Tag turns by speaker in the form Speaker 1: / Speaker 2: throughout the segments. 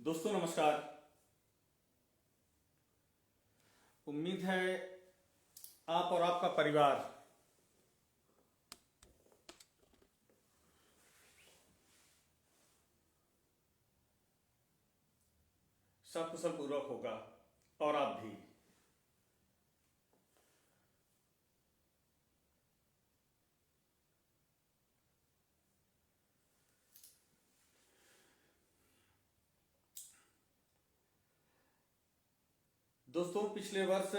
Speaker 1: दोस्तों नमस्कार। उम्मीद है आप और आपका परिवार सकुशल पूर्वक होगा और आप भी। दोस्तों पिछले वर्ष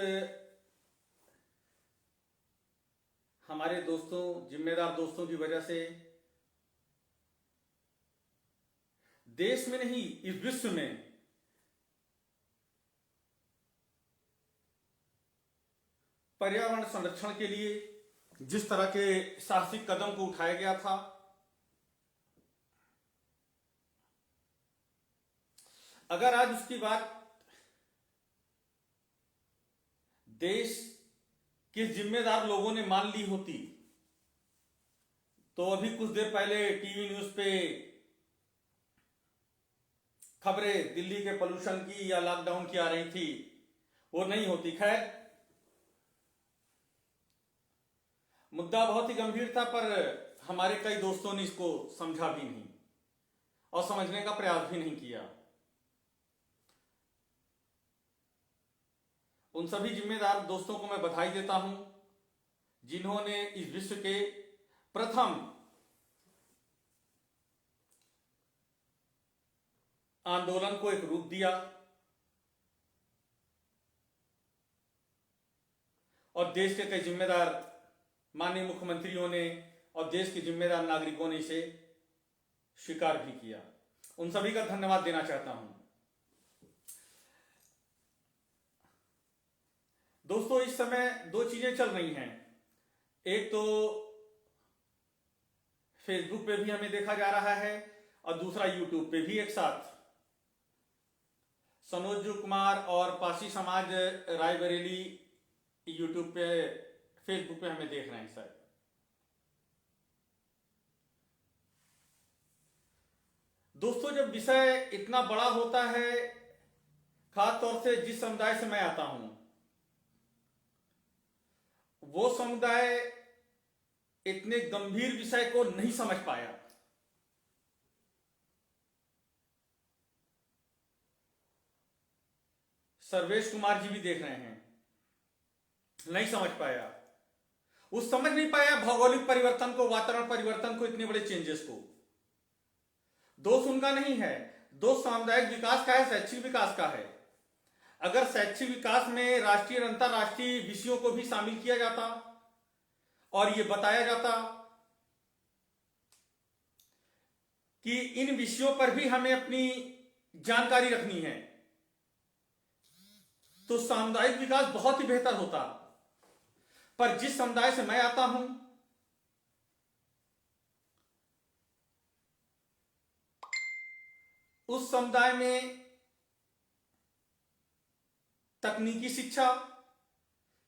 Speaker 1: हमारे दोस्तों, जिम्मेदार दोस्तों की वजह से देश में नहीं इस विश्व में पर्यावरण संरक्षण के लिए जिस तरह के साहसिक कदम को उठाया गया था, अगर आज उसकी बात देश के जिम्मेदार लोगों ने मान ली होती तो अभी कुछ देर पहले टीवी न्यूज पे खबरें दिल्ली के पोल्यूशन की या लॉकडाउन की आ रही थी, वो नहीं होती। खैर, मुद्दा बहुत ही गंभीर था, पर हमारे कई दोस्तों ने इसको समझा भी नहीं और समझने का प्रयास भी नहीं किया। उन सभी जिम्मेदार दोस्तों को मैं बधाई देता हूं जिन्होंने इस विश्व के प्रथम आंदोलन को एक रूप दिया और देश के कई जिम्मेदार माननीय मुख्यमंत्रियों ने और देश के जिम्मेदार नागरिकों ने इसे स्वीकार भी किया। उन सभी का धन्यवाद देना चाहता हूं। दोस्तों, इस समय दो चीजें चल रही हैं। एक तो फेसबुक पे भी हमें देखा जा रहा है और दूसरा यूट्यूब पे भी एक साथ सनोज कुमार और पासी समाज रायबरेली यूट्यूब पे, फेसबुक पे हमें देख रहे हैं सर। दोस्तों, जब विषय इतना बड़ा होता है, खास तौर से जिस समुदाय से मैं आता हूं, वो समुदाय इतने गंभीर विषय को नहीं समझ पाया। सर्वेश कुमार जी भी देख रहे हैं, नहीं समझ पाया। वो समझ नहीं पाया भौगोलिक परिवर्तन को, वातावरण परिवर्तन को, इतने बड़े चेंजेस को। दोष उनका नहीं है, दोष सामुदायिक विकास का है, शैक्षिक विकास का है। अगर शैक्षिक विकास में राष्ट्रीय और अंतरराष्ट्रीय विषयों को भी शामिल किया जाता और ये बताया जाता कि इन विषयों पर भी हमें अपनी जानकारी रखनी है, तो सामुदायिक विकास बहुत ही बेहतर होता। पर जिस समुदाय से मैं आता हूं, उस समुदाय में तकनीकी शिक्षा,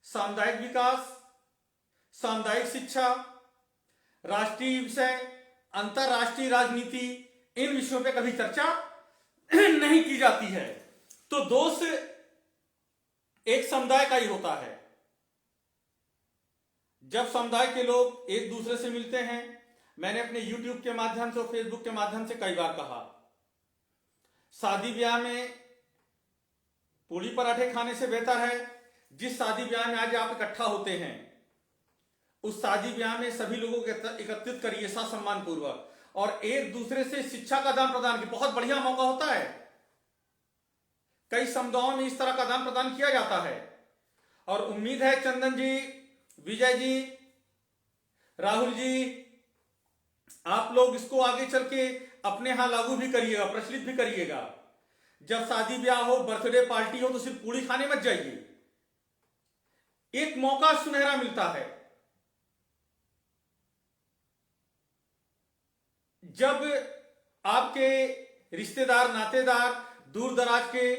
Speaker 1: सामुदायिक विकास, सामुदायिक शिक्षा, राष्ट्रीय विषय, अंतरराष्ट्रीय राजनीति, इन विषयों पे कभी चर्चा नहीं की जाती है। तो दोष एक समुदाय का ही होता है। जब समुदाय के लोग एक दूसरे से मिलते हैं, मैंने अपने YouTube के माध्यम से और Facebook के माध्यम से कई बार कहा, शादी ब्याह में पूड़ी पराठे खाने से बेहतर है जिस शादी ब्याह में आज आप इकट्ठा होते हैं, उस शादी ब्याह में सभी लोगों को एकत्रित करिए सम्मान पूर्वक और एक दूसरे से शिक्षा का आदान प्रदान की बहुत बढ़िया मौका होता है। कई समुदायों में इस तरह का आदान प्रदान किया जाता है और उम्मीद है चंदन जी, विजय जी, राहुल जी, आप लोग इसको आगे चल के अपने यहां लागू भी करिएगा, प्रचलित भी करिएगा। जब शादी ब्याह हो, बर्थडे पार्टी हो, तो सिर्फ पूड़ी खाने मत जाइए। एक मौका सुनहरा मिलता है। जब आपके रिश्तेदार, नातेदार, दूर दराज के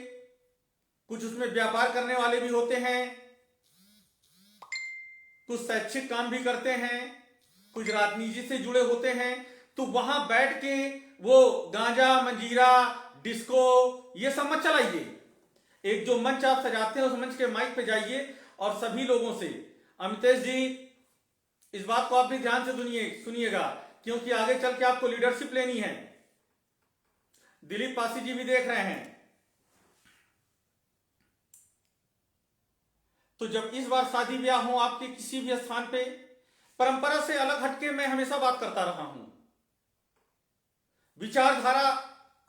Speaker 1: कुछ उसमें व्यापार करने वाले भी होते हैं, कुछ शैक्षिक काम भी करते हैं, कुछ राजनीति से जुड़े होते हैं, तो वहां बैठ के वो गांजा, मंजीरा, डिस्को, ये सब मत चलाइए। एक जो मंच आप सजाते हैं उस मंच के माइक पे जाइए और सभी लोगों से, अमितेश जी इस बात को आप भी ध्यान से सुनिएगा, क्योंकि आगे चल के आपको लीडरशिप लेनी है। दिलीप पासी जी भी देख रहे हैं। तो जब इस बार शादी ब्याह हो आपके किसी भी स्थान पे, परंपरा से अलग हटके मैं हमेशा बात करता रहा हूं, विचारधारा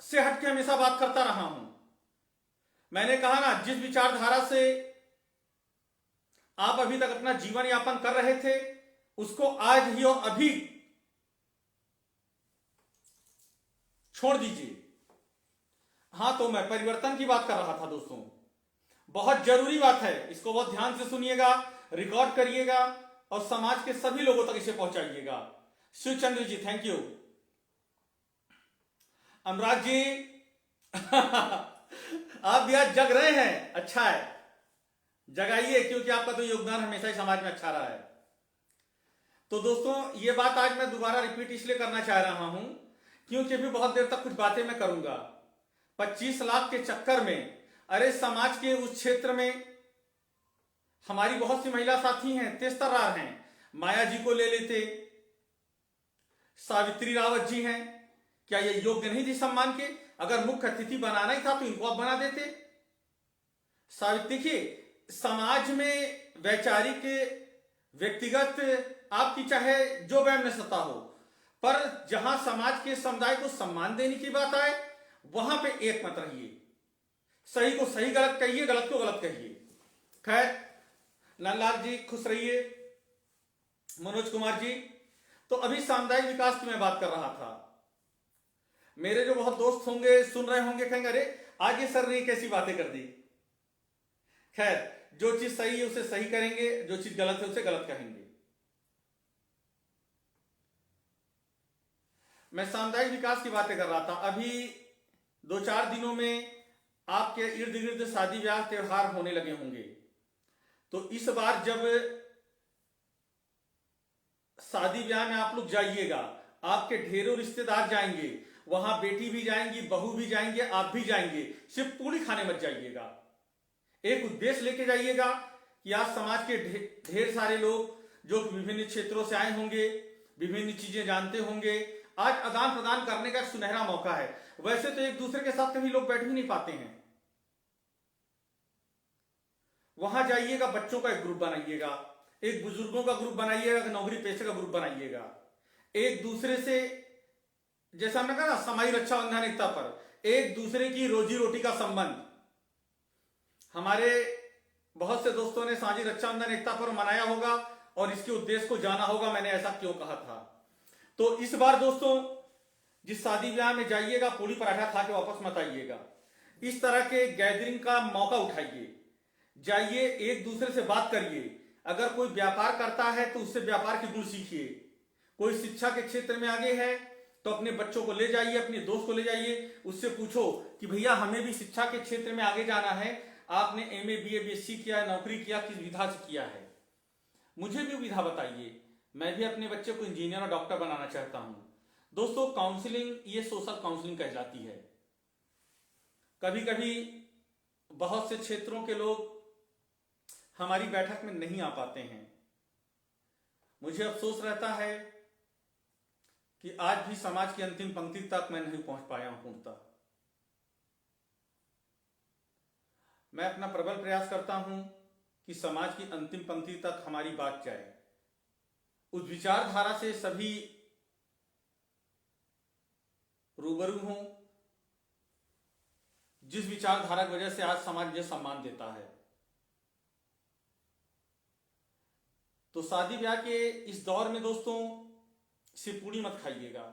Speaker 1: से हटके हमेशा बात करता रहा हूं। मैंने कहा ना, जिस विचारधारा से आप अभी तक अपना जीवन यापन कर रहे थे उसको आज ही और अभी छोड़ दीजिए। हां, तो मैं परिवर्तन की बात कर रहा था दोस्तों, बहुत जरूरी बात है, इसको बहुत ध्यान से सुनिएगा, रिकॉर्ड करिएगा और समाज के सभी लोगों तक इसे पहुंचाइएगा। शिवचंद्र जी थैंक यू। अनुराग जी आप भी आज जग रहे हैं, अच्छा है, जगाइए, क्योंकि आपका तो योगदान हमेशा ही समाज में अच्छा रहा है। तो दोस्तों ये बात आज मैं दोबारा रिपीट इसलिए करना चाह रहा हूं क्योंकि अभी बहुत देर तक कुछ बातें मैं करूंगा। 25 लाख के चक्कर में, अरे समाज के उस क्षेत्र में हमारी बहुत सी महिला साथी हैं, तेज तर्रार हैं। माया जी को ले लेते, सावित्री रावत जी हैं, क्या ये योग्य नहीं थी सम्मान के? अगर मुख्य अतिथि बनाना ही था तो इनको आप बना देते। सावित्री, देखिए समाज में वैचारिक व्यक्तिगत आपकी चाहे जो वैम नस्लता हो, पर जहां समाज के समुदाय को सम्मान देने की बात आए वहां पे एक मत रहिए। सही को सही गलत कहिए, गलत को गलत कहिए। खैर, नंदलाल जी खुश रहिए। मनोज कुमार जी, तो अभी सामुदायिक विकास की मैं बात कर रहा था। मेरे जो बहुत दोस्त होंगे, सुन रहे होंगे, कहेंगे अरे आज ये सर ने कैसी बातें कर दी। खैर, जो चीज सही है उसे सही करेंगे, जो चीज गलत है उसे गलत कहेंगे। मैं सामुदायिक विकास की बातें कर रहा था। अभी 2-4 दिनों में आपके इर्द गिर्द शादी ब्याह त्योहार होने लगे होंगे। तो इस बार जब शादी ब्याह में आप लोग जाइएगा, आपके ढेरों रिश्तेदार जाएंगे, वहां बेटी भी जाएंगी, बहू भी जाएंगे, आप भी जाएंगे। सिर्फ पूरी खाने मत जाइएगा, एक उद्देश्य लेके जाइएगा कि आज समाज के ढेर सारे लोग जो विभिन्न क्षेत्रों से आए होंगे, विभिन्न चीजें जानते होंगे, आज आदान प्रदान करने का सुनहरा मौका है। वैसे तो एक दूसरे के साथ कभी लोग बैठ भी नहीं पाते हैं। वहां जाइएगा, बच्चों का एक ग्रुप बनाइएगा, एक बुजुर्गों का ग्रुप बनाइएगा, नौकरी पेशे का ग्रुप बनाइएगा। एक दूसरे से, जैसा हमने कहा ना, समाई रक्षा बंधन एकता पर, एक दूसरे की रोजी रोटी का संबंध। हमारे बहुत से दोस्तों ने साझी रक्षा बंधन एकता पर मनाया होगा और इसके उद्देश्य को जाना होगा, मैंने ऐसा क्यों कहा था। तो इस बार दोस्तों जिस शादी ब्याह में जाइएगा, पूरी पराठा खा के वापस मत आइएगा। इस तरह के गैदरिंग का मौका उठाइए, जाइए, एक दूसरे से बात करिए। अगर कोई व्यापार करता है तो उससे व्यापार के गुण सीखिए। कोई शिक्षा के क्षेत्र में आगे है तो अपने बच्चों को ले जाइए, अपने दोस्त को ले जाइए, उससे पूछो कि भैया हमें भी शिक्षा के क्षेत्र में आगे जाना है, आपने MA BA BSc किया, नौकरी किया, किस विधा से किया है, मुझे भी विधा बताइए, मैं भी अपने बच्चे को इंजीनियर और डॉक्टर बनाना चाहता हूं। दोस्तों काउंसलिंग ये सोशल काउंसलिंग कहलाती है। कभी कभी बहुत से क्षेत्रों के लोग हमारी बैठक में नहीं आ पाते हैं। मुझे अफसोस रहता है कि आज भी समाज की अंतिम पंक्ति तक मैं नहीं पहुंच पाया हूं पूर्णतः। मैं अपना प्रबल प्रयास करता हूं कि समाज की अंतिम पंक्ति तक हमारी बात जाए, उस विचारधारा से सभी रूबरू हों जिस विचारधारा की वजह से आज समाज मुझे सम्मान देता है। तो शादी ब्याह के इस दौर में दोस्तों सिरपूड़ी मत खाइएगा,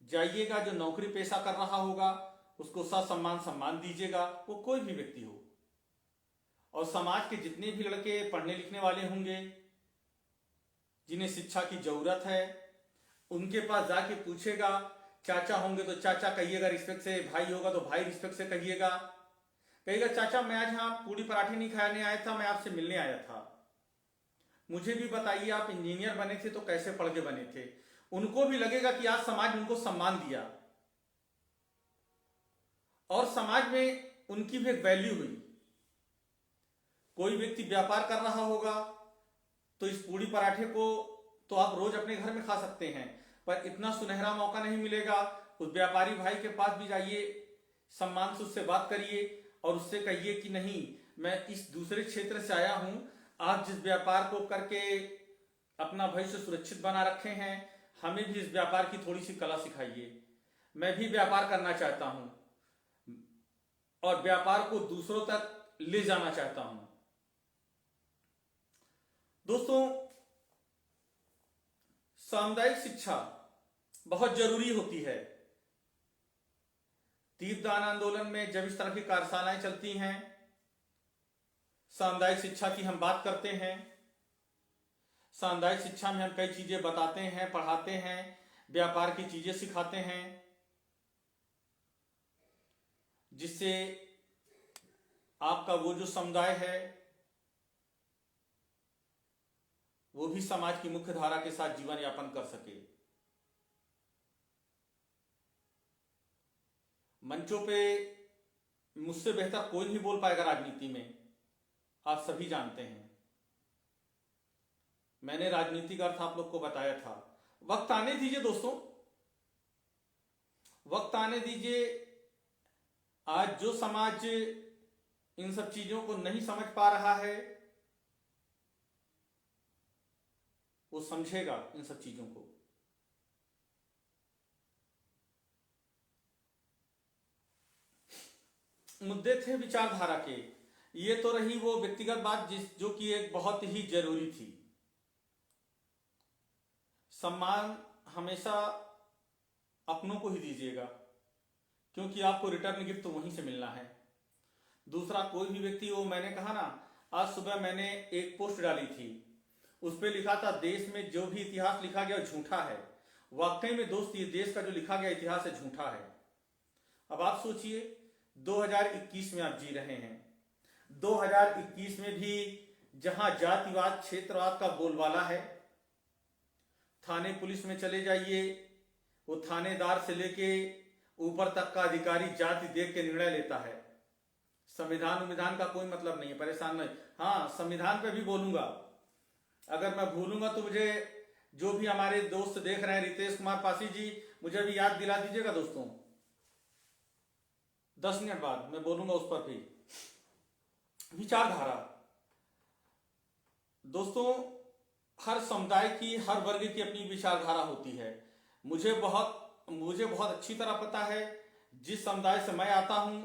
Speaker 1: जाइएगा, जो नौकरी पेशा कर रहा होगा उसको सम्मान दीजिएगा, वो कोई भी व्यक्ति हो। और समाज के जितने भी लड़के पढ़ने लिखने वाले होंगे, जिन्हें शिक्षा की जरूरत है, उनके पास जाके पूछेगा। चाचा होंगे तो चाचा कहिएगा रिस्पेक्ट से, भाई होगा तो भाई रिस्पेक्ट से कहिएगा। कहिएगा चाचा मैं आज यहाँ पूरी पराठे नहीं खाने आया था, मैं आपसे मिलने आया था, मुझे भी बताइए आप इंजीनियर बने थे तो कैसे पढ़ के बने थे। उनको भी लगेगा कि आज समाज ने उनको सम्मान दिया। और समाज में उनकी भी एक वैल्यू हुई। कोई व्यक्ति व्यापार कर रहा होगा तो इस पूड़ी पराठे को तो आप रोज अपने घर में खा सकते हैं, पर इतना सुनहरा मौका नहीं मिलेगा। उस व्यापारी भाई के पास भी जाइए, सम्मान से उससे बात करिए और उससे कहिए कि नहीं, मैं इस दूसरे क्षेत्र से आया हूं, आप जिस व्यापार को करके अपना भविष्य सुरक्षित बना रखे हैं, हमें भी इस व्यापार की थोड़ी सी कला सिखाइए। मैं भी व्यापार करना चाहता हूं और व्यापार को दूसरों तक ले जाना चाहता हूं। दोस्तों, सामुदायिक शिक्षा बहुत जरूरी होती है। दीपदान आंदोलन में जब इस तरह की कार्यशालाएं चलती हैं, सामुदायिक शिक्षा की हम बात करते हैं, सामुदायिक शिक्षा में हम कई चीजें बताते हैं, पढ़ाते हैं, व्यापार की चीजें सिखाते हैं, जिससे आपका वो जो समुदाय है वो भी समाज की मुख्य धारा के साथ जीवन यापन कर सके। मंचों पे मुझसे बेहतर कोई नहीं बोल पाएगा राजनीति में, आप सभी जानते हैं। मैंने राजनीति का अर्थ आप लोग को बताया था। वक्त आने दीजिए दोस्तों, वक्त आने दीजिए। आज जो समाज इन सब चीजों को नहीं समझ पा रहा है वो समझेगा इन सब चीजों को। मुद्दे थे विचारधारा के। ये तो रही वो व्यक्तिगत बात जो कि एक बहुत ही जरूरी थी। सम्मान हमेशा अपनों को ही दीजिएगा, क्योंकि आपको रिटर्न गिफ्ट तो वहीं से मिलना है। दूसरा, कोई भी व्यक्ति, वो मैंने कहा ना, आज सुबह मैंने एक पोस्ट डाली थी, उस पर लिखा था देश में जो भी इतिहास लिखा गया झूठा है। वाकई में दोस्त, ये देश का जो लिखा गया इतिहास है झूठा है। अब आप सोचिए, 2021 में आप जी रहे हैं। 2021 में भी जहां जातिवाद, क्षेत्रवाद का बोलबाला है, थाने पुलिस में चले जाइए, वो थानेदार से लेके ऊपर तक का अधिकारी जाति देख के निर्णय लेता है। संविधान का कोई मतलब नहीं है, परेशान नहीं। हाँ, संविधान पे भी बोलूंगा। अगर मैं भूलूंगा तो मुझे, जो भी हमारे दोस्त देख रहे हैं, रितेश कुमार पासी जी, मुझे भी याद दिला दीजिएगा दोस्तों। 10 मिनट बाद मैं बोलूंगा उस पर भी। विचारधारा दोस्तों, हर समुदाय की, हर वर्ग की अपनी विचारधारा होती है। मुझे बहुत अच्छी तरह पता है, जिस समुदाय से मैं आता हूं,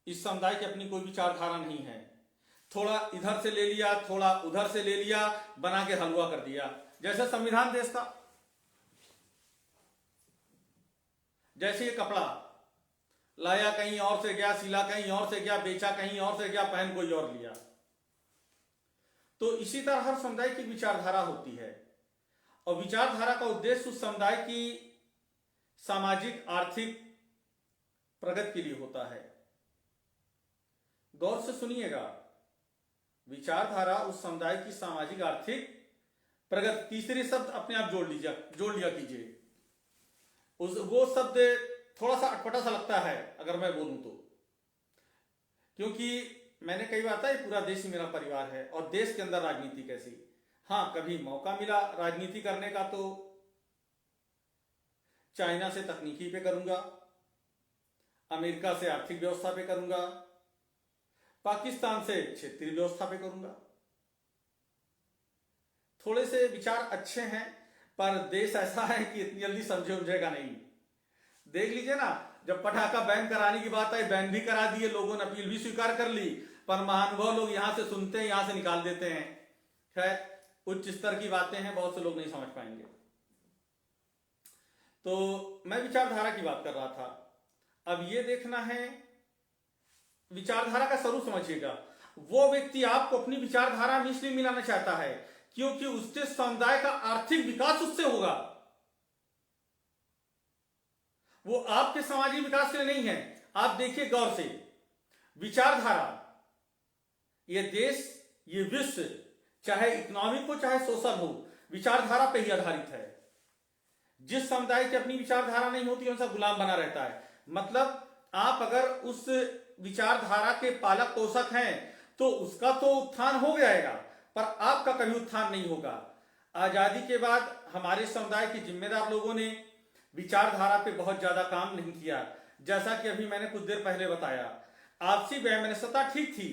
Speaker 1: इस समुदाय की अपनी कोई विचारधारा नहीं है। थोड़ा इधर से ले लिया, थोड़ा उधर से ले लिया, बना के हलवा कर दिया। जैसे संविधान देश का, जैसे ये कपड़ा लाया कहीं और से गया, सिला कहीं और से गया, बेचा कहीं और से गया, पहन कोई और लिया। तो इसी तरह हर समुदाय की विचारधारा होती है, और विचारधारा का उद्देश्य उस समुदाय की सामाजिक आर्थिक प्रगति के लिए होता है। गौर से सुनिएगा, विचारधारा उस समुदाय की सामाजिक आर्थिक प्रगति। तीसरे शब्द अपने आप जोड़ लिया कीजिए। वो शब्द थोड़ा सा अटपटा सा लगता है अगर मैं बोलूं तो, क्योंकि मैंने कई बार कहा, ये पूरा देश ही मेरा परिवार है, और देश के अंदर राजनीति कैसी। हाँ, कभी मौका मिला राजनीति करने का तो चाइना से तकनीकी पे करूंगा, अमेरिका से आर्थिक व्यवस्था पे करूंगा, पाकिस्तान से क्षेत्रीय व्यवस्था पे करूंगा। थोड़े से विचार अच्छे हैं, पर देश ऐसा है कि इतनी जल्दी समझे उलझेगा नहीं। देख लीजिए ना, जब पटाखा बैन कराने की बात आई, बैन भी करा दिए, लोगों ने अपील भी स्वीकार कर ली, पर महानुभाव लोग यहां से सुनते हैं, यहां से निकाल देते हैं। खैर, उच्च स्तर की बातें हैं, बहुत से लोग नहीं समझ पाएंगे। तो मैं विचारधारा की बात कर रहा था। अब ये देखना है, विचारधारा का स्वरूप समझिएगा। वो व्यक्ति आपको अपनी विचारधारा में इसलिए मिलाना चाहता है क्योंकि उसके समुदाय का आर्थिक विकास उससे होगा। वो आपके सामाजिक विकास के लिए नहीं है। आप देखिए गौर से, विचारधारा, ये देश, ये विश्व, चाहे इकोनॉमिक हो चाहे सोशल हो, विचारधारा पे ही आधारित है। जिस समुदाय की अपनी विचारधारा नहीं होती, उनसा गुलाम बना रहता है। मतलब आप अगर उस विचारधारा के पालक पोषक हैं तो उसका तो उत्थान हो जाएगा, पर आपका कभी उत्थान नहीं होगा। आजादी के बाद हमारे समुदाय के जिम्मेदार लोगों ने विचारधारा पे बहुत ज्यादा काम नहीं किया। जैसा कि अभी मैंने कुछ देर पहले बताया, आपसी वैमनस्यता ठीक थी,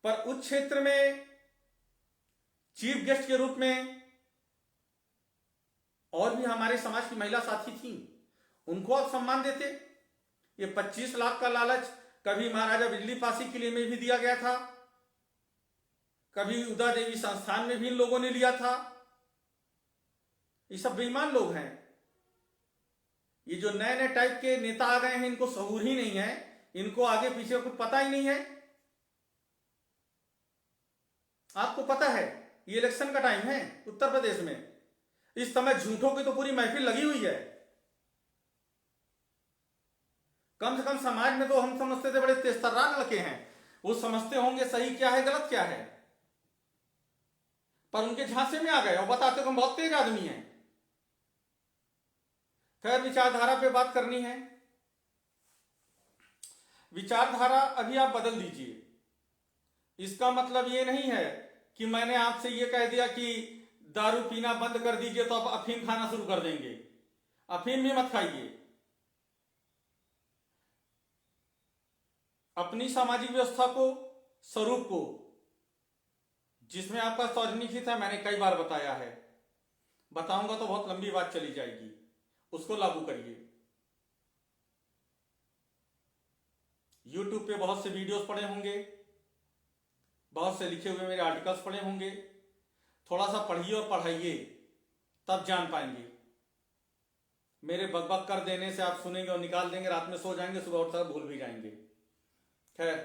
Speaker 1: पर उस क्षेत्र में चीफ गेस्ट के रूप में और भी हमारे समाज की महिला साथी थी, उनको आप सम्मान देते। ये 25 लाख का लालच कभी महाराजा बिजली पासी किले में भी दिया गया था, कभी उदा देवी संस्थान में भी इन लोगों ने लिया था। ये सब बेईमान लोग हैं। ये जो नए नए टाइप के नेता आ गए हैं, इनको शऊर ही नहीं है, इनको आगे पीछे कुछ पता ही नहीं है। आपको पता है ये इलेक्शन का टाइम है उत्तर प्रदेश में, इस समय झूठों की तो पूरी महफिल लगी हुई है। कम से कम समाज में तो हम समझते थे बड़े तेजतर्रार लड़के हैं, वो समझते होंगे सही क्या है गलत क्या है, पर उनके झांसे में आ गए और बताते हो हम बहुत तेज आदमी हैं। खैर, विचारधारा पे बात करनी है। विचारधारा अभी आप बदल दीजिए। इसका मतलब ये नहीं है कि मैंने आपसे ये कह दिया कि दारू पीना बंद कर दीजिए तो आप अफीम खाना शुरू कर देंगे। अफीम भी मत खाइए। अपनी सामाजिक व्यवस्था को, स्वरूप को, जिसमें आपका सार्वजनिक हित है, मैंने कई बार बताया है, बताऊंगा तो बहुत लंबी बात चली जाएगी, उसको लागू करिए। YouTube पे बहुत से वीडियोस पड़े होंगे, बहुत से लिखे हुए मेरे आर्टिकल्स पढ़े होंगे। थोड़ा सा पढ़िए और पढ़ाइए, तब जान पाएंगे। मेरे बकबक कर देने से आप सुनेंगे और निकाल देंगे, रात में सो जाएंगे, सुबह उठकर भूल भी जाएंगे। खैर,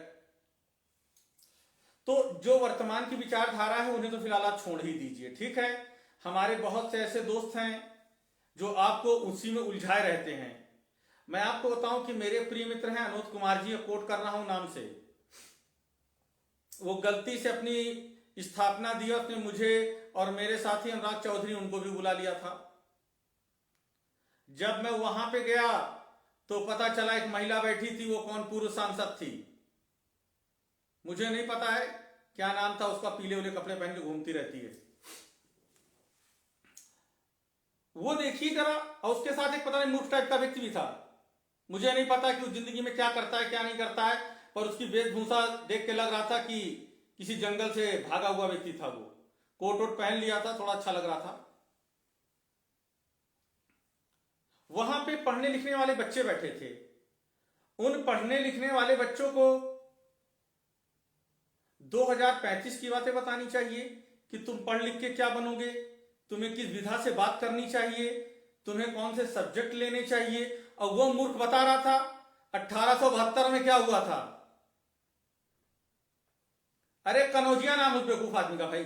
Speaker 1: तो जो वर्तमान की विचारधारा है उन्हें तो फिलहाल आप छोड़ ही दीजिए, ठीक है। हमारे बहुत से ऐसे दोस्त हैं जो आपको उसी में उलझाए रहते हैं। मैं आपको बताऊं कि मेरे प्रिय मित्र हैं अनोद कुमार जी, कोट कर रहा हूं नाम से, वो गलती से अपनी स्थापना दी, उसने मुझे और मेरे साथी अनुराग चौधरी उनको भी बुला लिया था। जब मैं वहां पे गया तो पता चला एक महिला बैठी थी, वो कौन, पूर्व सांसद थी, मुझे नहीं पता है क्या नाम था उसका, पीले वाले कपड़े पहन के घूमती रहती है वो, देखिए जरा। और उसके साथ एक पता नहीं मूर्ख टाइप का व्यक्ति भी था, मुझे नहीं पता कि वो जिंदगी में क्या करता है क्या नहीं करता है, पर उसकी वेशभूषा देख के लग रहा था कि किसी जंगल से भागा हुआ व्यक्ति था। वो कोट वोट पहन लिया था, थोड़ा अच्छा लग रहा था। वहां पे पढ़ने लिखने वाले बच्चे बैठे थे। उन पढ़ने लिखने वाले बच्चों को 2035 की बातें बतानी चाहिए कि तुम पढ़ लिख के क्या बनोगे, तुम्हें किस विधा से बात करनी चाहिए, तुम्हें कौन से सब्जेक्ट लेने चाहिए। और वो मूर्ख बता रहा था 1872 में क्या हुआ था। अरे कनौजिया नाम उस बेवकूफ आदमी का, भाई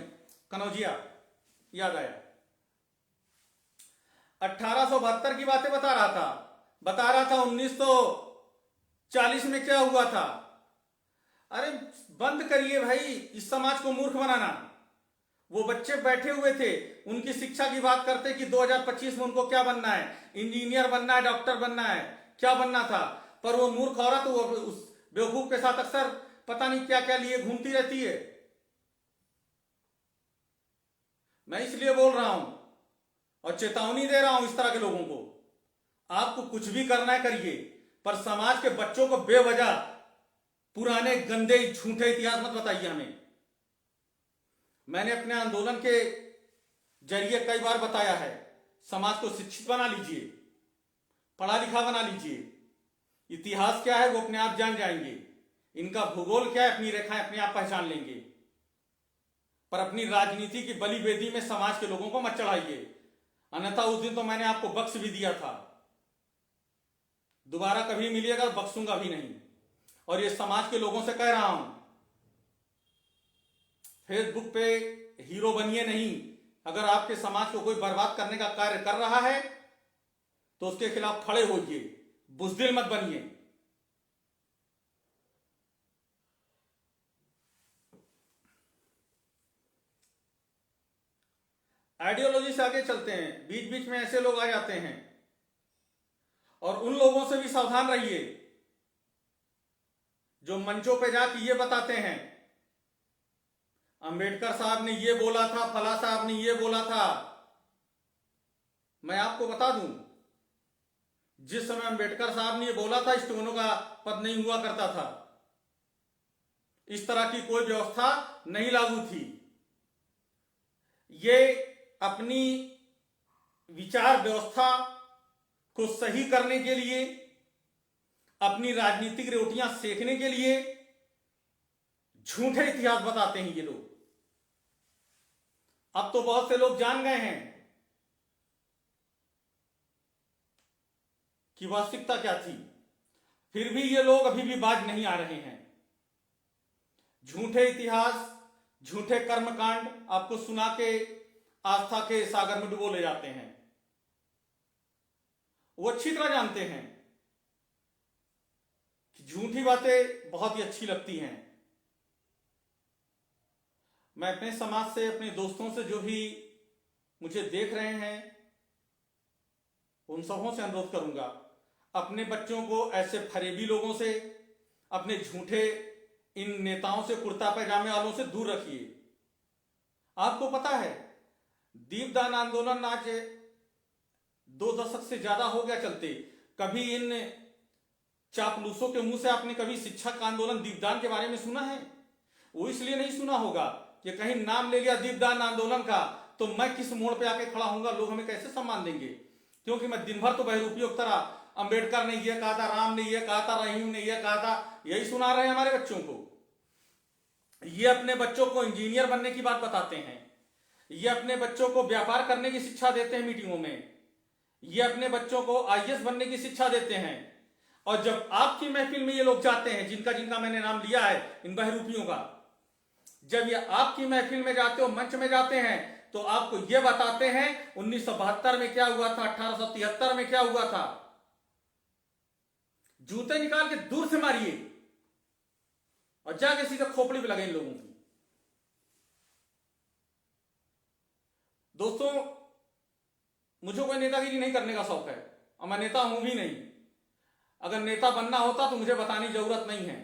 Speaker 1: कनौजिया, याद आया। 1872 की बातें बता रहा था 1940 में क्या हुआ था। अरे बंद करिए भाई इस समाज को मूर्ख बनाना। वो बच्चे बैठे हुए थे, उनकी शिक्षा की बात करते कि 2025 में उनको क्या बनना है, इंजीनियर बनना है, डॉक्टर बनना है, क्या बनना था। पर वो मूर्ख औरत वो उस बेवकूफ के साथ अक्सर पता नहीं क्या क्या लिए घूमती रहती है। मैं इसलिए बोल रहा हूं और चेतावनी दे रहा हूं इस तरह के लोगों को, आपको कुछ भी करना है करिए, पर समाज के बच्चों को बेवजह पुराने गंदे झूठे इतिहास मत बताइए हमें। मैंने अपने आंदोलन के जरिए कई बार बताया है, समाज को शिक्षित बना लीजिए, पढ़ा लिखा बना लीजिए। इतिहास क्या है वो अपने आप जान जाएंगे, इनका भूगोल क्या है अपनी रेखाएं अपने आप पहचान लेंगे। पर अपनी राजनीति की बलि वेदी में समाज के लोगों को मत चढ़ाइए, अन्यथा उस दिन तो मैंने आपको बख्श भी दिया था, दोबारा कभी मिलिएगा बख्शूंगा भी नहीं। और ये समाज के लोगों से कह रहा हूं, फेसबुक पे हीरो बनिए नहीं। अगर आपके समाज को कोई बर्बाद करने का कार्य कर रहा है तो उसके खिलाफ खड़े होइए, बुज़दिल मत बनिए। आइडियोलॉजी से आगे चलते हैं, बीच बीच में ऐसे लोग आ जाते हैं और उन लोगों से भी सावधान रहिए जो मंचों पे जाके ये बताते हैं अंबेडकर साहब ने ये बोला था, फला साहब ने ये बोला था। मैं आपको बता दूं, जिस समय अंबेडकर साहब ने ये बोला था स्टोनों का पद नहीं हुआ करता था, इस तरह की कोई व्यवस्था नहीं लागू थी। ये अपनी विचार व्यवस्था को सही करने के लिए, अपनी राजनीतिक रोटियां सेकने के लिए झूठे इतिहास बताते हैं ये लोग। अब तो बहुत से लोग जान गए हैं कि वास्तविकता क्या थी, फिर भी ये लोग अभी भी बाज नहीं आ रहे हैं। झूठे इतिहास, झूठे कर्मकांड आपको सुना के आस्था के सागर में डुबो ले जाते हैं। वो अच्छी तरह जानते हैं कि झूठी बातें बहुत ही अच्छी लगती हैं। मैं अपने समाज से, अपने दोस्तों से जो भी मुझे देख रहे हैं, उन सबों से अनुरोध करूंगा, अपने बच्चों को ऐसे फरेबी लोगों से, अपने झूठे इन नेताओं से, कुर्ता पैजामे वालों से दूर रखिए। आपको पता है दीपदान आंदोलन आज 2 दशक से ज्यादा हो गया चलते। कभी इन चापलूसों के मुंह से आपने कभी शिक्षक आंदोलन दीपदान के बारे में सुना है? वो इसलिए नहीं सुना होगा कि कहीं नाम ले लिया दीपदान आंदोलन का तो मैं किस मोड़ पे आके खड़ा होऊंगा, लोग हमें कैसे सम्मान देंगे, क्योंकि मैं दिन भर तो बहरूपियों की तरह अंबेडकर ने यह कहा था, राम ने यह कहा था, रहीम ने यह कहा था, यही सुना रहे हैं हमारे बच्चों को। ये अपने बच्चों को इंजीनियर बनने की बात बताते हैं, ये अपने बच्चों को व्यापार करने की शिक्षा देते हैं मीटिंगों में, ये अपने बच्चों को आईएएस बनने की शिक्षा देते हैं। और जब आपकी महफिल में ये लोग जाते हैं, जिनका जिनका मैंने नाम लिया है इन बहरूपियों का, जब ये आपकी महफिल में जाते हो, मंच में जाते हैं, तो आपको ये बताते हैं 1972 में क्या हुआ था, 1873 में क्या हुआ था। जूते निकाल के दूर से मारिए और जाके सीधे खोपड़ी पे लगे इन लोगों की। दोस्तों, मुझे कोई नेतागिरी नहीं करने का शौक है और मैं नेता हूं भी नहीं। अगर नेता बनना होता तो मुझे बताने की जरूरत नहीं है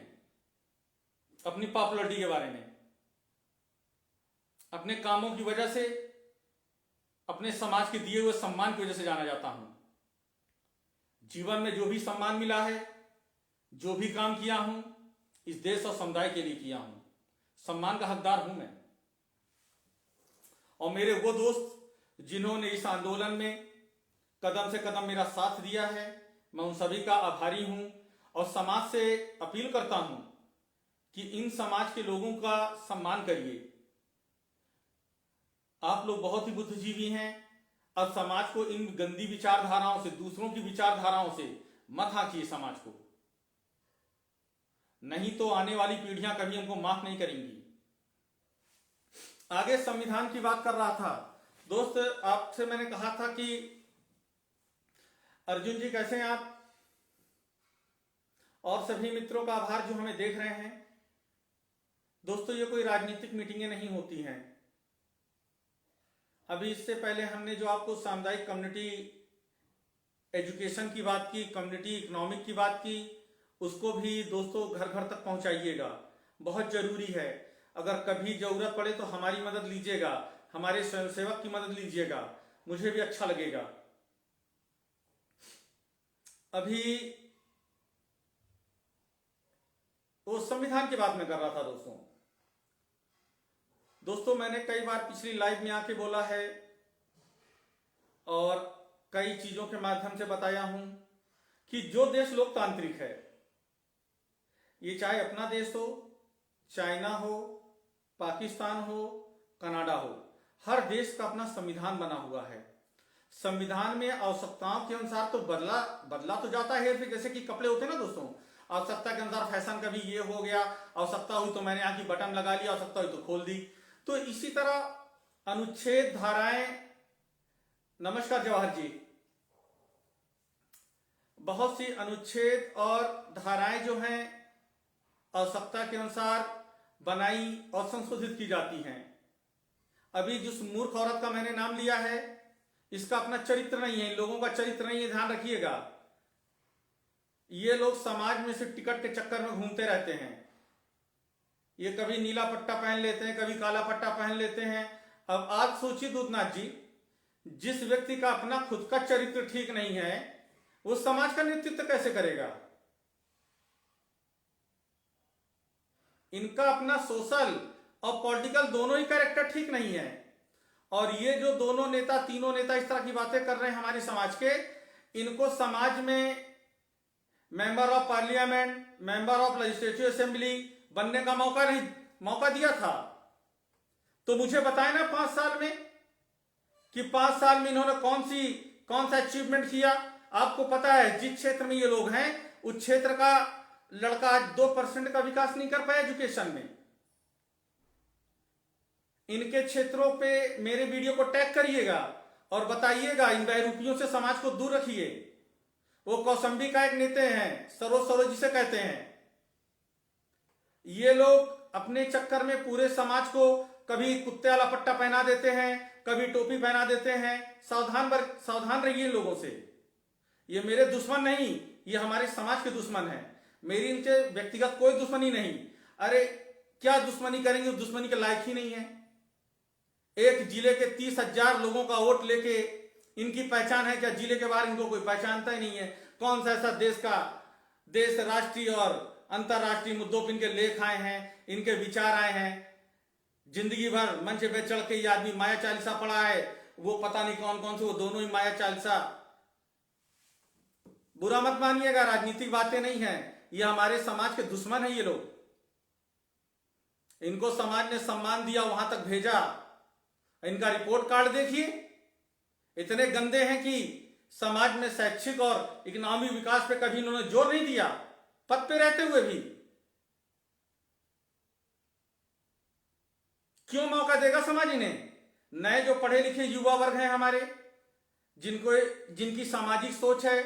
Speaker 1: अपनी पॉपुलरिटी के बारे में। अपने कामों की वजह से, अपने समाज के दिए हुए सम्मान की वजह से जाना जाता हूं। जीवन में जो भी सम्मान मिला है, जो भी काम किया हूं, इस देश और समुदाय के लिए किया हूं। सम्मान का हकदार हूं मैं। और मेरे वो दोस्त जिन्होंने इस आंदोलन में कदम से कदम मेरा साथ दिया है, मैं उन सभी का आभारी हूं। और समाज से अपील करता हूं कि इन समाज के लोगों का सम्मान करिए। आप लोग बहुत ही बुद्धिजीवी हैं। अब समाज को इन गंदी विचारधाराओं से, दूसरों की विचारधाराओं से मत हाँकिए समाज को, नहीं तो आने वाली पीढ़ियां कभी हमको माफ नहीं करेंगी। आगे संविधान की बात कर रहा था। दोस्त, आपसे मैंने कहा था कि अर्जुन जी कैसे हैं आप, और सभी मित्रों का आभार जो हमें देख रहे हैं। दोस्तों, ये कोई राजनीतिक मीटिंगें नहीं होती हैं। अभी इससे पहले हमने जो आपको सामुदायिक कम्युनिटी एजुकेशन की बात की, कम्युनिटी इकोनॉमिक की बात की, उसको भी दोस्तों घर घर तक पहुंचाइएगा। बहुत जरूरी है। अगर कभी जरूरत पड़े तो हमारी मदद लीजिएगा, हमारे स्वयंसेवक की मदद लीजिएगा, मुझे भी अच्छा लगेगा। अभी वो संविधान की बात मैं कर रहा था दोस्तों, मैंने कई बार पिछली लाइव में आके बोला है और कई चीजों के माध्यम से बताया हूं कि जो देश लोकतांत्रिक है, ये चाहे अपना देश हो, चाइना हो, पाकिस्तान हो, कनाडा हो, हर देश का अपना संविधान बना हुआ है। संविधान में आवश्यकताओं के अनुसार तो बदला तो जाता है। फिर जैसे कि कपड़े होते हैं ना दोस्तों, आवश्यकता के अनुसार फैशन कभी ये हो गया, आवश्यकता हुई तो मैंने यहाँ की बटन लगा ली, आवश्यकता हुई तो खोल दी। तो इसी तरह अनुच्छेद, धाराएं, नमस्कार जवाहर जी, बहुत सी अनुच्छेद और धाराएं जो हैं आवश्यकता के अनुसार बनाई और संशोधित की जाती हैं। अभी जिस मूर्ख औरत का मैंने नाम लिया है, इसका अपना चरित्र नहीं है, इन लोगों का चरित्र नहीं है, ध्यान रखिएगा। ये लोग समाज में से टिकट के चक्कर में घूमते रहते हैं। ये कभी नीला पट्टा पहन लेते हैं, कभी काला पट्टा पहन लेते हैं। अब आज सोचिए दूधनाथ जी, जिस व्यक्ति का अपना खुद का चरित्र ठीक नहीं है, वो समाज का नेतृत्व कैसे करेगा? इनका अपना सोशल और पॉलिटिकल दोनों ही कैरेक्टर ठीक नहीं है। और ये जो दोनों नेता, तीनों नेता इस तरह की बातें कर रहे हैं हमारे समाज के, इनको समाज में member of parliament, member of legislative assembly बनने का मौका दिया था। तो मुझे बताएं ना 5 साल में कि 5 साल में इन्होंने कौन सा अचीवमेंट किया। आपको पता है जिस क्षेत्र में ये लोग हैं उस क्षेत्र का लड़का आज 2% का विकास नहीं कर पाया एजुकेशन में। इनके क्षेत्रों पे मेरे वीडियो को टैग करिएगा और बताइएगा, इन बहरूपियों से समाज को दूर रखिए। वो कौसंबी का एक नेता हैं, सरोज जिसे कहते हैं। ये लोग अपने चक्कर में पूरे समाज को कभी कुत्ते वाला पट्टा पहना देते हैं, कभी टोपी पहना देते हैं। सावधान रहिए लोगों से। ये मेरे दुश्मन नहीं, ये हमारे समाज के दुश्मन हैं। मेरी इनसे व्यक्तिगत कोई दुश्मनी नहीं। अरे क्या दुश्मनी करेंगे, उस दुश्मनी के लायक ही नहीं है। एक जिले के 30,000 लोगों का वोट लेके इनकी पहचान है क्या? जिले के बाहर इनको कोई पहचानता ही नहीं है। कौन सा ऐसा देश राष्ट्रीय और अंतरराष्ट्रीय मुद्दों पर इनके लेख आए हैं, इनके विचार आए हैं। जिंदगी भर मंच पे चढ़ के ये आदमी माया चालीसा पढ़ा है, वो पता नहीं कौन से, वो दोनों ही माया चालीसा। बुरा मत मानिएगा, राजनीतिक बातें नहीं है। ये हमारे समाज के दुश्मन है ये लोग। इनको समाज ने सम्मान दिया, वहां तक भेजा। इनका रिपोर्ट कार्ड देखिए, इतने गंदे हैं कि समाज में शैक्षिक और इकोनॉमिक विकास पे कभी इन्होंने जोर नहीं दिया, पद पे रहते हुए भी। क्यों मौका देगा समाज इन्हें? नए जो पढ़े लिखे युवा वर्ग हैं हमारे, जिनकी सामाजिक सोच है,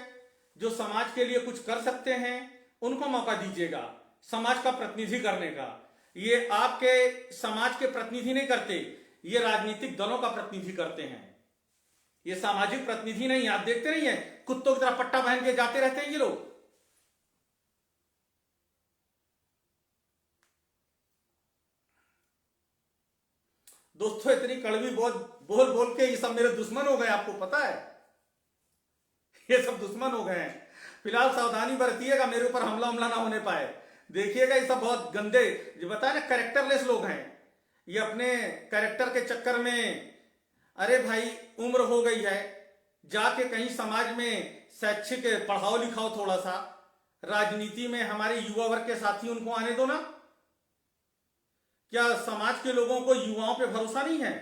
Speaker 1: जो समाज के लिए कुछ कर सकते हैं, उनको मौका दीजिएगा समाज का प्रतिनिधि करने का। ये आपके समाज के प्रतिनिधि नहीं करते, ये राजनीतिक दलों का प्रतिनिधि करते हैं। ये सामाजिक प्रतिनिधि नहीं। आप देखते नहीं है, कुत्तों की तरह पट्टा पहन के जाते रहते हैं ये लोग। दोस्तों, इतनी कड़वी बोल के ये सब मेरे दुश्मन हो गए, आपको पता है? ये सब दुश्मन हो गए हैं। फिलहाल सावधानी बरतिएगा, मेरे ऊपर हमला ना होने पाए। देखिएगा, ये सब बहुत गंदे, जो बताया ना, कैरेक्टरलेस लोग हैं। ये अपने कैरेक्टर के चक्कर में, अरे भाई उम्र हो गई है, जाके कहीं समाज में शैक्षिक पढ़ाओ लिखाओ थोड़ा सा। राजनीति में हमारे युवा वर्ग के साथी, उनको आने दो ना। क्या समाज के लोगों को युवाओं पे भरोसा नहीं है?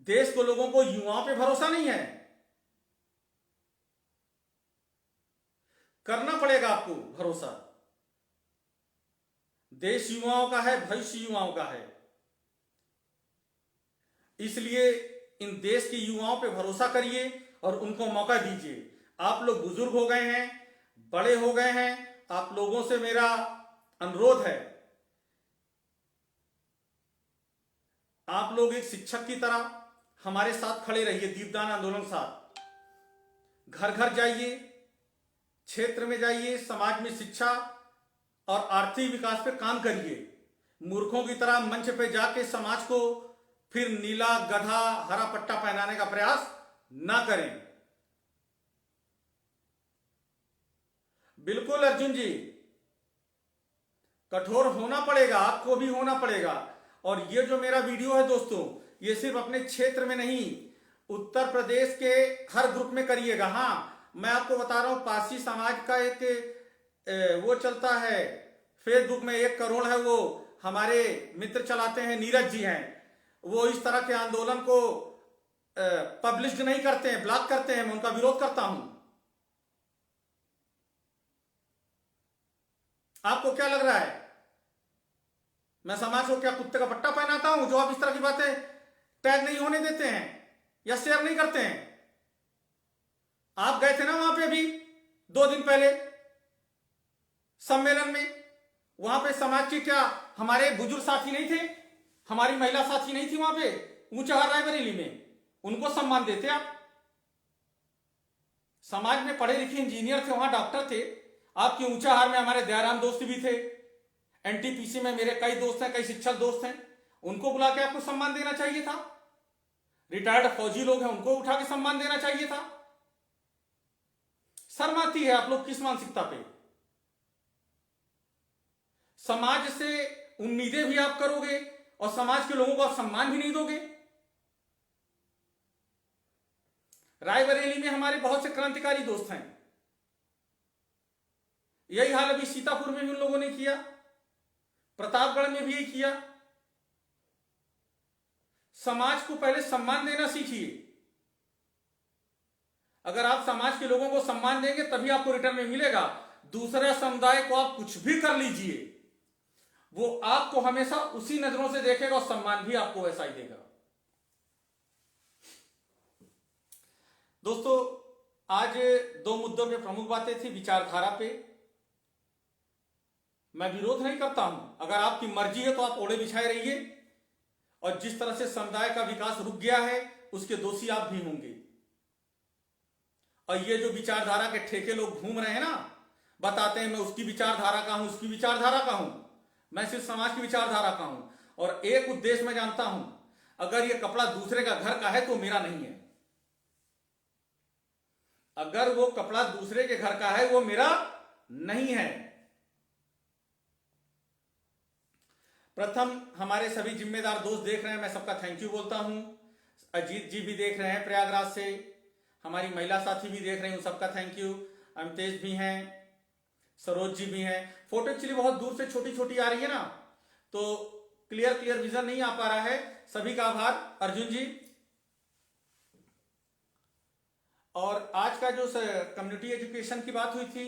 Speaker 1: देश के लोगों को युवाओं पे भरोसा नहीं है? करना पड़ेगा आपको भरोसा। देश युवाओं का है, भविष्य युवाओं का है। इसलिए इन देश के युवाओं पे भरोसा करिए और उनको मौका दीजिए। आप लोग बुजुर्ग हो गए हैं, बड़े हो गए हैं, आप लोगों से मेरा अनुरोध है, आप लोग एक शिक्षक की तरह हमारे साथ खड़े रहिए। दीपदान आंदोलन के साथ घर घर जाइए, क्षेत्र में जाइए, समाज में शिक्षा और आर्थिक विकास पे काम करिए। मूर्खों की तरह मंच पे जाके समाज को फिर नीला, गधा, हरा पट्टा पहनाने का प्रयास ना करें। बिल्कुल अर्जुन जी, कठोर होना पड़ेगा, आपको भी होना पड़ेगा। और ये जो मेरा वीडियो है दोस्तों, ये सिर्फ अपने क्षेत्र में नहीं, उत्तर प्रदेश के हर ग्रुप में करिएगा। हाँ, मैं आपको बता रहा हूं, पारसी समाज का एक वो चलता है फेसबुक में, 1 करोड़ है, वो हमारे मित्र चलाते हैं, नीरज जी हैं। वो इस तरह के आंदोलन को पब्लिश नहीं करते हैं, ब्लॉक करते हैं। मैं उनका विरोध करता हूं। आपको क्या लग रहा है, मैं समाज को क्या कुत्ते का पट्टा पहनाता हूं जो आप इस तरह की बातें टैग नहीं होने देते हैं या शेयर नहीं करते हैं? आप गए थे ना वहां पे अभी 2 दिन पहले सम्मेलन में, वहां पे समाज के क्या हमारे बुजुर्ग साथी नहीं थे, हमारी महिला साथी नहीं थी वहां पे ऊंचा रायबरेली में? उनको सम्मान देते आप? समाज में पढ़े लिखे इंजीनियर थे, वहां डॉक्टर थे। आपकी ऊंचाहार में हमारे दयाराम दोस्त भी थे, एनटीपीसी में मेरे कई दोस्त हैं, कई शिक्षक दोस्त हैं। उनको बुला के आपको सम्मान देना चाहिए था। रिटायर्ड फौजी लोग हैं, उनको उठा के सम्मान देना चाहिए था। शर्म आती है आप लोग किस मानसिकता पे। समाज से उम्मीदें भी आप करोगे और समाज के लोगों को आप सम्मान भी नहीं दोगे। रायबरेली में हमारे बहुत से क्रांतिकारी दोस्त हैं, यही हाल अभी सीतापुर में भी उन लोगों ने किया, प्रतापगढ़ में भी यही किया। समाज को पहले सम्मान देना सीखिए। अगर आप समाज के लोगों को सम्मान देंगे तभी आपको रिटर्न में मिलेगा। दूसरे समुदाय को आप कुछ भी कर लीजिए, वो आपको हमेशा उसी नजरों से देखेगा और सम्मान भी आपको वैसा ही देगा। दोस्तों, आज 2 मुद्दों पे प्रमुख बातें थी। विचारधारा पे मैं विरोध नहीं करता हूं, अगर आपकी मर्जी है तो आप ओढ़े बिछाए रहिए, और जिस तरह से समुदाय का विकास रुक गया है उसके दोषी आप भी होंगे। और ये जो विचारधारा के ठेके लोग घूम रहे हैं ना, बताते हैं मैं उसकी विचारधारा का हूं, उसकी विचारधारा का हूं। मैं सिर्फ समाज की विचारधारा का हूं, और एक उद्देश्य मैं जानता हूं, अगर ये कपड़ा दूसरे का घर का है तो मेरा नहीं है। अगर वो कपड़ा दूसरे के घर का है वो मेरा नहीं है। प्रथम, हमारे सभी जिम्मेदार दोस्त देख रहे हैं, मैं सबका थैंक यू बोलता हूं। अजीत जी भी देख रहे हैं प्रयागराज से, हमारी महिला साथी भी देख रहे हैं, सबका थैंक यू। अमितेश भी हैं, सरोज जी भी हैं। फोटो एक्चुअली बहुत दूर से छोटी छोटी आ रही है ना, तो क्लियर विजन नहीं आ पा रहा है। सभी का आभार। अर्जुन जी, और आज का जो कम्युनिटी एजुकेशन की बात हुई थी,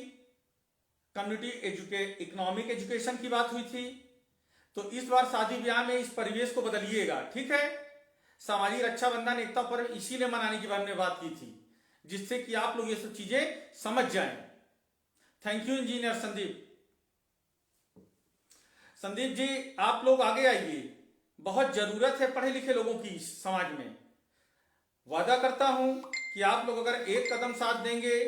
Speaker 1: इकोनॉमिक एजुकेशन की बात हुई थी, तो इस बार शादी ब्याह में इस परिवेश को बदलिएगा, ठीक है। सामाजिक रक्षाबंधन एकता पर्व इसीलिए मनाने की हमने बात की थी, जिससे कि आप लोग ये सब चीजें समझ जाएं। Thank you engineer Sandeep. Sandeep ji, आप लोग आगे आइए, बहुत जरूरत है पढ़े लिखे लोगों की समाज में। वादा करता हूं कि आप लोग अगर एक कदम साथ देंगे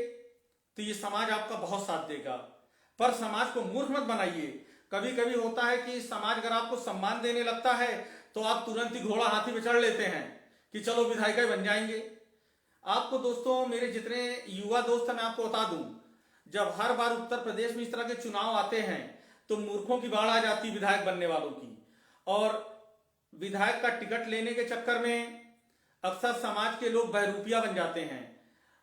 Speaker 1: तो ये समाज आपका बहुत साथ देगा। पर समाज को मूर्ख मत बनाइए। कभी कभी होता है कि समाज अगर आपको सम्मान देने लगता है तो आप तुरंत ही घोड़ा हाथी पे चढ़ लेते हैं कि चलो विधायिका बन जाएंगे। आपको दोस्तों, मेरे जितने युवा दोस्त हैं, मैं आपको बता दूं, जब हर बार उत्तर प्रदेश में इस तरह के चुनाव आते हैं तो मूर्खों की बाढ़ आ जाती विधायक बनने वालों की, और विधायक का टिकट लेने के चक्कर में अक्सर समाज के लोग बहरूपिया बन जाते हैं,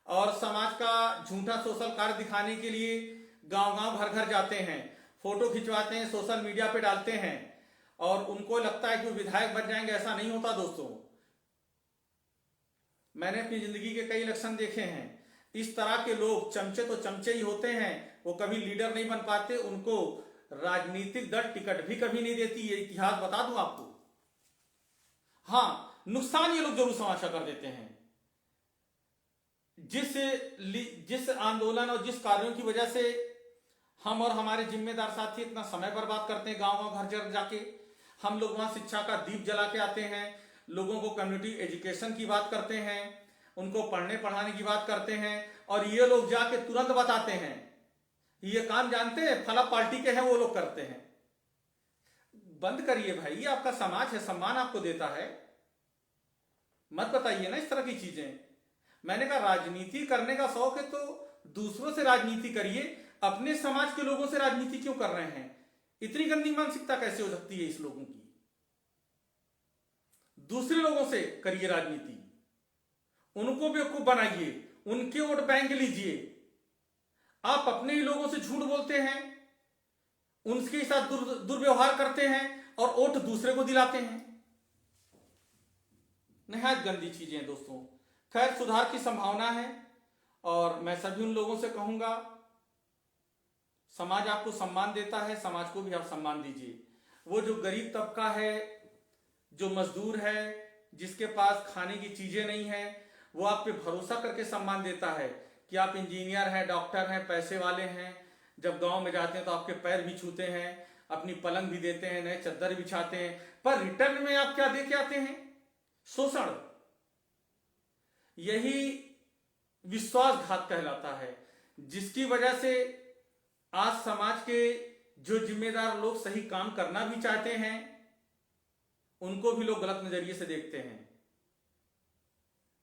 Speaker 1: और समाज का झूठा सोशल कार्य दिखाने के लिए गांव गांव घर घर जाते हैं, फोटो खिंचवाते हैं, सोशल मीडिया पे डालते हैं, और उनको लगता है कि वो विधायक बन जाएंगे। ऐसा नहीं होता दोस्तों। मैंने अपनी जिंदगी के कई इलेक्शन देखे हैं। इस तरह के लोग चमचे तो चमचे ही होते हैं, वो कभी लीडर नहीं बन पाते। उनको राजनीतिक दल टिकट भी कभी नहीं देती, ये इतिहास बता दूं आपको। हाँ, नुकसान ये लोग जरूर समाशा कर देते हैं। जिस आंदोलन और जिस कार्यों की वजह से हम और हमारे जिम्मेदार साथी इतना समय बर्बाद करते हैं गांव गांव घर घर जाके, हम लोग वहां शिक्षा का दीप जला के आते हैं, लोगों को कम्युनिटी एजुकेशन की बात करते हैं, उनको पढ़ने पढ़ाने की बात करते हैं, और ये लोग जाके तुरंत बताते हैं ये काम जानते हैं फला पार्टी के हैं, वो लोग करते हैं। बंद करिए भाई, ये आपका समाज है, सम्मान आपको देता है। मत बताइए ना इस तरह की चीजें। मैंने कहा राजनीति करने का शौक है तो दूसरों से राजनीति करिए, अपने समाज के लोगों से राजनीति क्यों कर रहे हैं? इतनी गंदी मानसिकता कैसे हो सकती है इस लोगों की? दूसरे लोगों से करिए राजनीति, उनको बेवकूफ बनाइए, उनके वोट बैंक लीजिए। आप अपने ही लोगों से झूठ बोलते हैं, उनके साथ दुर्व्यवहार करते हैं और वोट दूसरे को दिलाते हैं। निहायत गंदी चीजें हैं दोस्तों। खैर, सुधार की संभावना है, और मैं सभी उन लोगों से कहूंगा, समाज आपको सम्मान देता है, समाज को भी आप सम्मान दीजिए। वो जो गरीब तबका है, जो मजदूर है, जिसके पास खाने की चीजें नहीं है, वो आप पे भरोसा करके सम्मान देता है कि आप इंजीनियर हैं, डॉक्टर हैं, पैसे वाले हैं। जब गांव में जाते हैं तो आपके पैर भी छूते हैं, अपनी पलंग भी देते हैं, नए चद्दर बिछाते हैं, पर रिटर्न में आप क्या दे के आते हैं? शोषण। यही विश्वासघात कहलाता है, जिसकी वजह से आज समाज के जो जिम्मेदार लोग सही काम करना भी चाहते हैं उनको भी लोग गलत नजरिए से देखते हैं।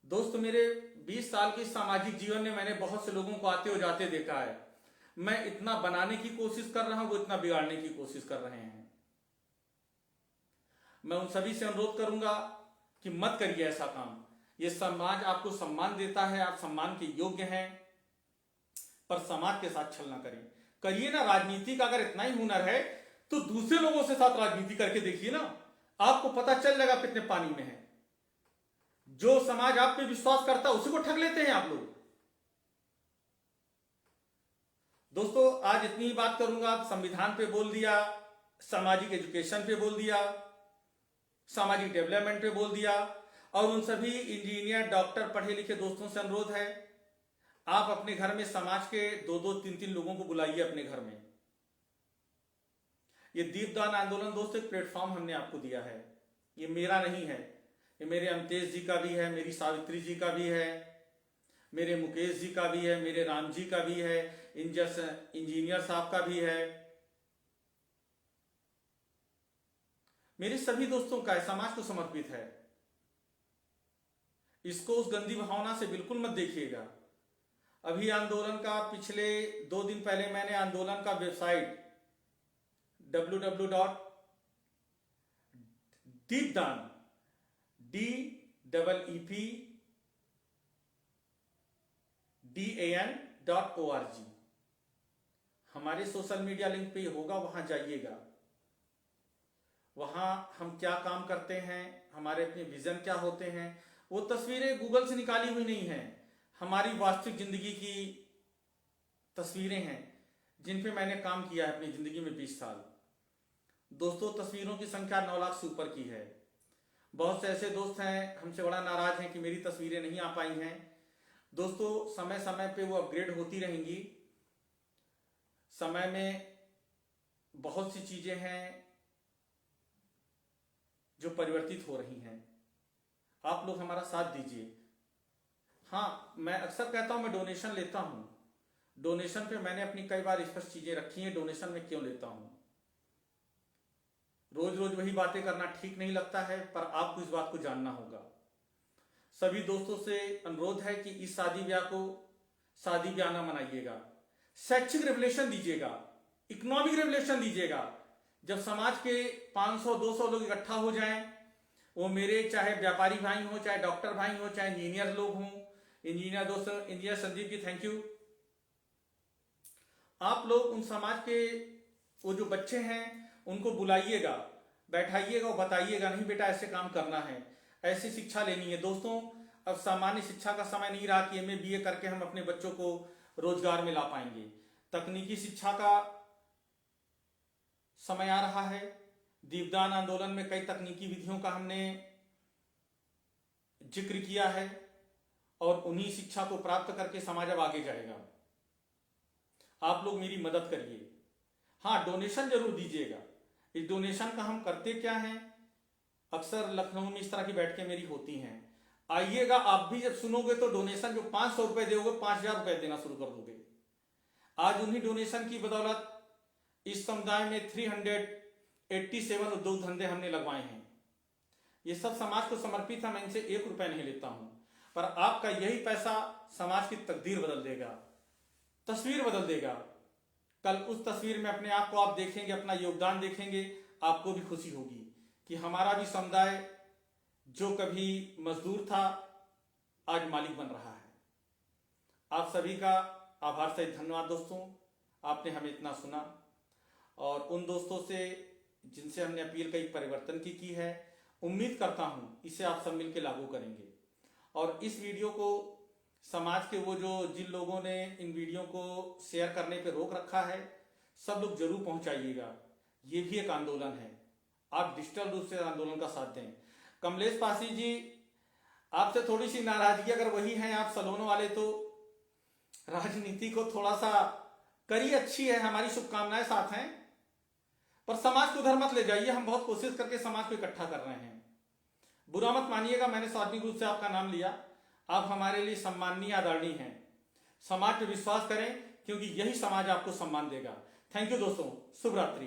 Speaker 1: दोस्त, मेरे 20 साल के सामाजिक जीवन में मैंने बहुत से लोगों को आते और जाते देखा है। मैं इतना बनाने की कोशिश कर रहा हूं, वो इतना बिगाड़ने की कोशिश कर रहे हैं। मैं उन सभी से अनुरोध करूंगा कि मत करिए ऐसा काम। ये समाज आपको सम्मान देता है, आप सम्मान के योग्य हैं, पर समाज के साथ छल ना करें। करिए ना, राजनीति का अगर इतना ही हुनर है तो दूसरे लोगों से साथ राजनीति करके देखिए ना, आपको पता चल जाएगा कितने पानी में है। जो समाज आप पे विश्वास करता है उसी को ठग लेते हैं आप लोग। दोस्तों, आज इतनी ही बात करूंगा। संविधान पे बोल दिया, सामाजिक एजुकेशन पे बोल दिया, सामाजिक डेवलपमेंट पे बोल दिया, और उन सभी इंजीनियर, डॉक्टर, पढ़े लिखे दोस्तों से अनुरोध है, आप अपने घर में समाज के 2-2, 3-3 लोगों को बुलाइए अपने घर में। ये दीपदान आंदोलन दोस्तों एक प्लेटफॉर्म हमने आपको दिया है। ये मेरा नहीं है, ये मेरे अमतेश जी का भी है, मेरी सावित्री जी का भी है, मेरे मुकेश जी का भी है, मेरे राम जी का भी है, इंजीनियर साहब का भी है, मेरे सभी दोस्तों का है, समाज को समर्पित है। इसको उस गंदी भावना से बिल्कुल मत देखिएगा। अभी आंदोलन का पिछले 2 दिन पहले मैंने आंदोलन का वेबसाइट www.deepdan.org हमारे सोशल मीडिया लिंक पे होगा, वहां जाइएगा। वहां हम क्या काम करते हैं, हमारे अपने विजन क्या होते हैं, वो तस्वीरें गूगल से निकाली हुई नहीं है, हमारी वास्तविक जिंदगी की तस्वीरें हैं जिन पे मैंने काम किया है अपनी जिंदगी में 20 साल। दोस्तों, तस्वीरों की संख्या 9 लाख से ऊपर की है। बहुत से ऐसे दोस्त हैं हमसे बड़ा नाराज हैं कि मेरी तस्वीरें नहीं आ पाई हैं। दोस्तों, समय समय पे वो अपग्रेड होती रहेंगी। समय में बहुत सी चीजें हैं जो परिवर्तित हो रही हैं। आप लोग हमारा साथ दीजिए। हाँ, मैं अक्सर कहता हूं मैं डोनेशन लेता हूं। डोनेशन पे मैंने अपनी कई बार स्पष्ट चीजें रखी हैं, डोनेशन में क्यों लेता हूं। रोज रोज वही बातें करना ठीक नहीं लगता है, पर आपको इस बात को जानना होगा। सभी दोस्तों से अनुरोध है कि इस शादी ब्याह को शादी ब्याह ना मनाइएगा, शैक्षिक रेवोल्यूशन दीजिएगा, इकोनॉमिक रेवोल्यूशन दीजिएगा। जब समाज के 500-200 लोग इकट्ठा हो जाएं, वो मेरे चाहे व्यापारी भाई हो, चाहे डॉक्टर भाई हो, चाहे इंजीनियर लोग हों, इंजीनियर दोस्त, engineer Sandeep ji thank you. आप लोग उन समाज के वो जो बच्चे हैं उनको बुलाइएगा, बैठाइएगा और बताइएगा नहीं बेटा ऐसे काम करना है, ऐसी शिक्षा लेनी है। दोस्तों, अब सामान्य शिक्षा का समय नहीं रहा कि एमए बीए करके हम अपने बच्चों को रोजगार में ला पाएंगे। तकनीकी शिक्षा का समय आ रहा है। दीपदान आंदोलन में कई तकनीकी विधियों का हमने जिक्र किया है और उन्हीं शिक्षा को प्राप्त करके समाज अब आगे जाएगा। आप लोग मेरी मदद करिए। हाँ, डोनेशन जरूर दीजिएगा। इस डोनेशन का हम करते क्या हैं, अक्सर लखनऊ में इस तरह की बैठकें मेरी होती हैं। आइएगा, आप भी जब सुनोगे तो डोनेशन जो 500 रुपए दोगे 5000 रुपए देना शुरू कर दोगे। आज उन्हीं डोनेशन की बदौलत इस समुदाय में 387 उद्योग धंधे हमने लगवाए हैं। ये सब समाज को समर्पित है, मैं इनसे 1 रुपए नहीं लेता हूं, पर आपका यही पैसा समाज की तकदीर बदल देगा, तस्वीर बदल देगा। कल उस तस्वीर में अपने आप को आप देखेंगे, अपना योगदान देखेंगे, आपको भी खुशी होगी कि हमारा भी समुदाय जो कभी मजदूर था आज मालिक बन रहा है। आप सभी का आभार सहित धन्यवाद दोस्तों, आपने हमें इतना सुना। और उन दोस्तों से जिनसे हमने अपील कई परिवर्तन की है, उम्मीद करता हूं इसे आप सब मिलकर लागू करेंगे। और इस वीडियो को समाज के वो जो जिन लोगों ने इन वीडियो को शेयर करने पे रोक रखा है, सब लोग जरूर पहुंचाइएगा। ये भी एक आंदोलन है, आप डिजिटल रूप से आंदोलन का साथ दें। कमलेश पासी जी, आपसे थोड़ी सी नाराजगी अगर वही है आप सलोनों वाले, तो राजनीति को थोड़ा सा करिए, अच्छी है, हमारी शुभकामनाएं साथ हैं, पर समाज को उधर मत ले जाइए। हम बहुत कोशिश करके समाज को इकट्ठा कर रहे हैं, बुरा मत मानिएगा, मैंने सार्वजनिक रूप से आपका नाम लिया। आप हमारे लिए सम्माननीय आदरणीय हैं। समाज पे विश्वास करें क्योंकि यही समाज आपको सम्मान देगा। थैंक यू दोस्तों, शुभ रात्रि।